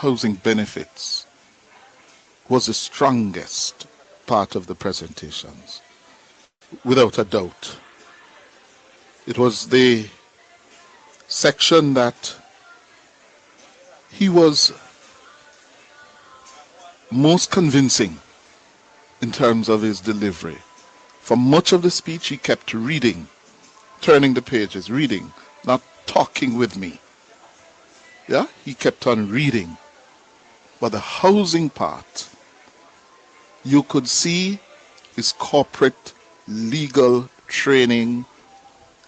housing benefits was the strongest part of the presentations, without a doubt. It was the section that he was most convincing in terms of his delivery. For much of the speech, he kept reading, turning the pages, reading, not talking with me. Yeah, he kept on reading. But the housing part, you could see his corporate legal training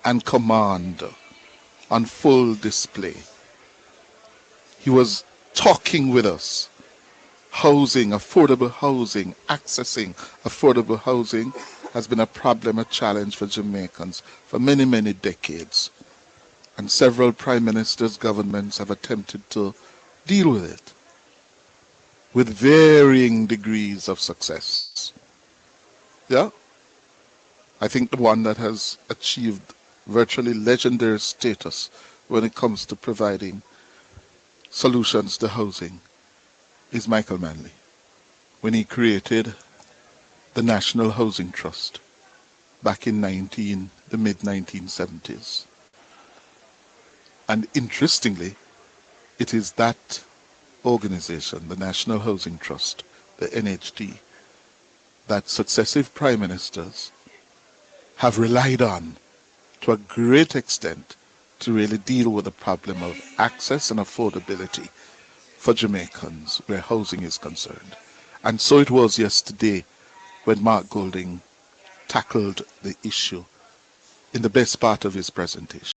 and command on full display. He was talking with us. Housing, affordable housing, accessing affordable housing has been a problem, a challenge for Jamaicans for many, many decades. And several prime ministers, governments have attempted to deal with it with varying degrees of success. Yeah? I think the one that has achieved virtually legendary status when it comes to providing solutions to housing is Michael Manley, when he created the National Housing Trust back in the mid-1970s. And interestingly, it is that organization, the National Housing Trust, the NHT, that successive prime ministers have relied on to a great extent to really deal with the problem of access and affordability for Jamaicans where housing is concerned. And so it was yesterday when Mark Golding tackled the issue in the best part of his presentation.